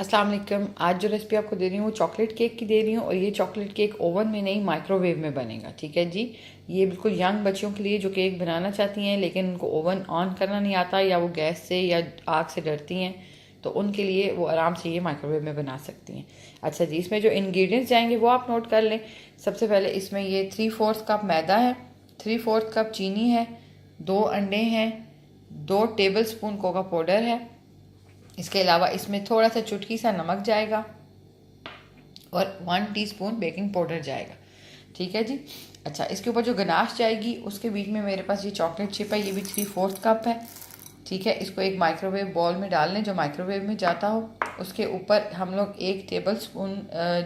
अस्सलाम वालेकुम। आज जो रेसिपी आपको दे रही हूँ वो चॉकलेट केक की दे रही हूँ और ये चॉकलेट केक ओवन में नहीं माइक्रोवेव में बनेगा। ठीक है जी। ये बिल्कुल यंग बच्चों के लिए जो केक बनाना चाहती हैं लेकिन उनको ओवन ऑन करना नहीं आता या वो गैस से या आग से डरती हैं, तो उनके लिए वो आराम से ये माइक्रोवेव में बना सकती हैं। अच्छा जी, इसमें जो इंग्रेडिएंट्स जाएंगे वो आप नोट कर लें। सबसे पहले इसमें ये 3/4 कप मैदा है, 3/4 कप चीनी है, 2 अंडे हैं, 2 टेबल स्पून कोका पाउडर है। इसके अलावा इसमें थोड़ा सा चुटकी सा नमक जाएगा और 1 टीस्पून बेकिंग पाउडर जाएगा। ठीक है जी। अच्छा, इसके ऊपर जो गनाश जाएगी उसके बीच में मेरे पास ये चॉकलेट चिप है, ये भी 3/4 कप है। ठीक है, इसको एक माइक्रोवेव बॉल में डाल लें जो माइक्रोवेव में जाता हो। उसके ऊपर हम लोग 1 टेबल स्पून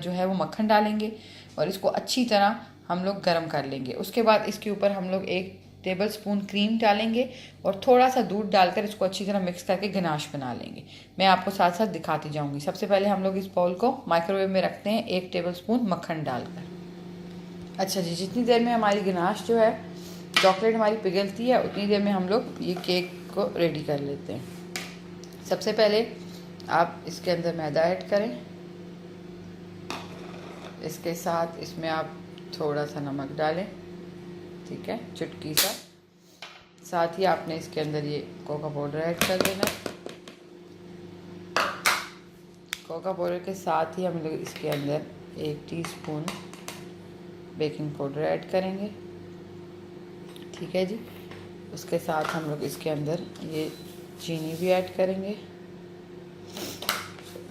जो है वो मक्खन डालेंगे और इसको अच्छी तरह हम लोग गर्म कर लेंगे। उसके बाद इसके ऊपर हम लोग 1 टेबल स्पून क्रीम डालेंगे और थोड़ा सा दूध डालकर इसको अच्छी तरह मिक्स करके गनाश बना लेंगे। मैं आपको साथ साथ दिखाती जाऊंगी। सबसे पहले हम लोग इस बाउल को माइक्रोवेव में रखते हैं 1 टेबल स्पून मक्खन डालकर। अच्छा जी, जितनी देर में हमारी गनाश जो है चॉकलेट हमारी पिघलती है उतनी देर में हम लोग ये केक को रेडी कर लेते हैं। सबसे पहले आप इसके अंदर मैदा ऐड करें, इसके साथ इसमें आप थोड़ा सा नमक डालें, ठीक है, चुटकी सा। साथ ही आपने इसके अंदर ये कोका पाउडर ऐड कर देना। कोका पाउडर के साथ ही हम लोग इसके अंदर 1 टीस्पून बेकिंग पाउडर ऐड करेंगे। ठीक है जी। उसके साथ हम लोग इसके अंदर ये चीनी भी ऐड करेंगे।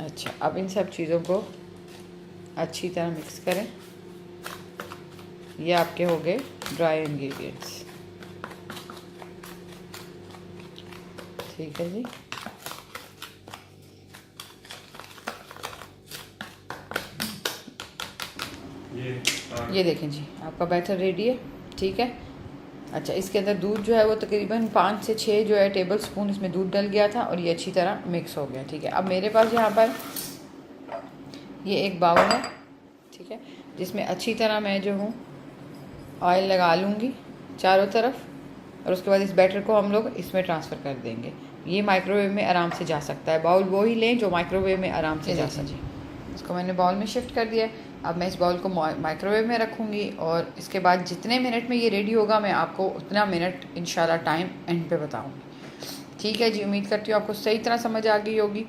अच्छा, अब इन सब चीज़ों को अच्छी तरह मिक्स करें। ये आपके हो गए ड्राई इंग्रेडिएंट्स। ठीक है जी। ये देखें जी, आपका बैटर रेडी है। ठीक है। अच्छा, इसके अंदर दूध जो है वो तकरीबन 5 से 6 जो है टेबल स्पून इसमें दूध डल गया था और ये अच्छी तरह मिक्स हो गया। ठीक है, अब मेरे पास यहाँ पर ये एक बाउल है, ठीक है, जिसमें अच्छी तरह मैं जो हूँ ऑयल लगा लूँगी चारों तरफ और उसके बाद इस बैटर को हम लोग इसमें ट्रांसफ़र कर देंगे। ये माइक्रोवेव में आराम से जा सकता है। बाउल वो ही लें जो माइक्रोवेव में आराम से जा सके। इसको मैंने बाउल में शिफ्ट कर दिया। अब मैं इस बाउल को माइक्रोवेव में रखूँगी और इसके बाद जितने मिनट में ये रेडी होगा मैं आपको उतना मिनट इंशाल्लाह टाइम एंड पे बताऊँगी। ठीक है जी। उम्मीद करती हूँ आपको सही तरह समझ आ गई होगी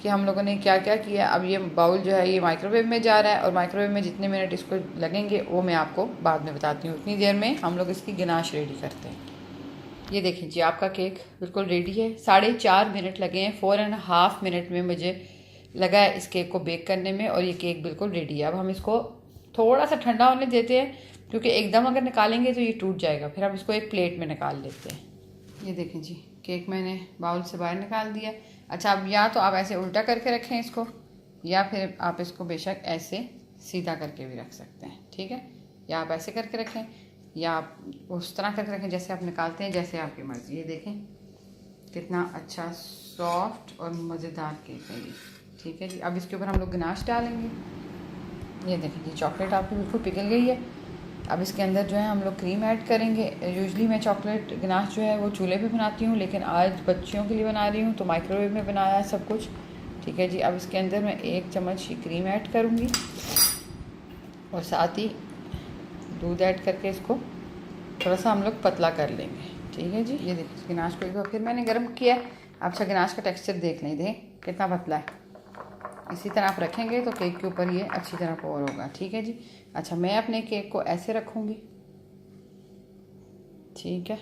कि हम लोगों ने क्या क्या किया। अब ये बाउल जो है ये माइक्रोवेव में जा रहा है और माइक्रोवेव में जितने मिनट इसको लगेंगे वो मैं आपको बाद में बताती हूँ। उतनी देर में हम लोग इसकी गनाश रेडी करते हैं। ये देखें जी, आपका केक बिल्कुल रेडी है। 4.5 मिनट लगे हैं, 4.5 मिनट में मुझे लगा है इस केक को बेक करने में और ये केक बिल्कुल रेडी है। अब हम इसको थोड़ा सा ठंडा होने देते हैं क्योंकि एकदम अगर निकालेंगे तो ये टूट जाएगा। फिर हम इसको एक प्लेट में निकाल लेते हैं। ये देखें जी, केक मैंने बाउल से बाहर निकाल दिया। अच्छा, अब या तो आप ऐसे उल्टा करके रखें इसको या फिर आप इसको बेशक ऐसे सीधा करके भी रख सकते हैं। ठीक है, या आप ऐसे करके रखें या आप उस तरह करके रखें जैसे आप निकालते हैं, जैसे आपकी मर्ज़ी। ये देखें कितना अच्छा सॉफ्ट और मज़ेदार केक है ये। ठीक है जी। अब इसके ऊपर हम लोग गनाश डालेंगे। ये देखें जी, चॉकलेट आपकी बिल्कुल पिघल गई है। अब इसके अंदर जो है हम लोग क्रीम ऐड करेंगे। यूजुअली मैं चॉकलेट गनाश जो है वो चूल्हे पे बनाती हूँ लेकिन आज बच्चियों के लिए बना रही हूँ तो माइक्रोवेव में बनाया है सब कुछ। ठीक है जी। अब इसके अंदर मैं 1 चम्मच ही क्रीम ऐड करूँगी और साथ ही दूध ऐड करके इसको थोड़ा सा हम लोग पतला कर लेंगे। ठीक है जी। ये देखिए गनाश को एक बार फिर मैंने गर्म किया है। अब अच्छा, गनाश का टेक्सचर देख लें, देखें कितना पतला है। इसी तरह आप रखेंगे तो केक के ऊपर ये अच्छी तरह पोर होगा। ठीक है जी। अच्छा, मैं अपने केक को ऐसे रखूँगी। ठीक है।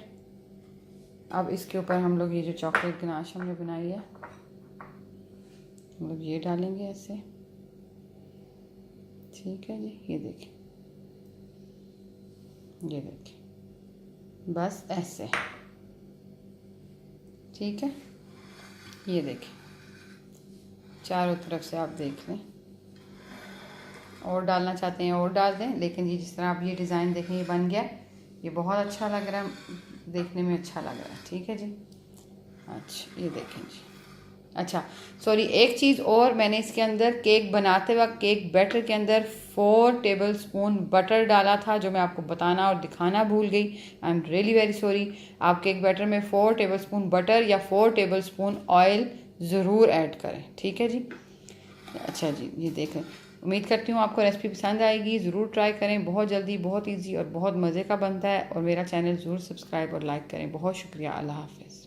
अब इसके ऊपर हम लोग ये जो चॉकलेट गनाश हमने बनाई है हम लोग ये डालेंगे ऐसे। ठीक है जी। ये देखें, ये देखें, बस ऐसे। ठीक है। ये देखें, चारों तरफ से आप देख लें। और डालना चाहते हैं और डाल दें, लेकिन ये जिस तरह आप ये डिज़ाइन देखें ये बन गया, ये बहुत अच्छा लग रहा है, देखने में अच्छा लग रहा है। ठीक है जी। अच्छा, ये देखें जी। अच्छा सॉरी, एक चीज़ और, मैंने इसके अंदर केक बनाते वक्त केक बैटर के अंदर 4 टेबल स्पून बटर डाला था जो मैं आपको बताना और दिखाना भूल गई। I am really very sorry. आप केक बैटर में 4 टेबल स्पून बटर या 4 टेबल स्पून ऑयल ज़रूर ऐड करें। ठीक है जी। अच्छा जी, ये देखें, उम्मीद करती हूँ आपको रेसिपी पसंद आएगी। ज़रूर ट्राई करें, बहुत जल्दी, बहुत इजी और बहुत मज़े का बनता है। और मेरा चैनल ज़रूर सब्सक्राइब और लाइक करें। बहुत शुक्रिया। अल्लाह हाफ़िज़।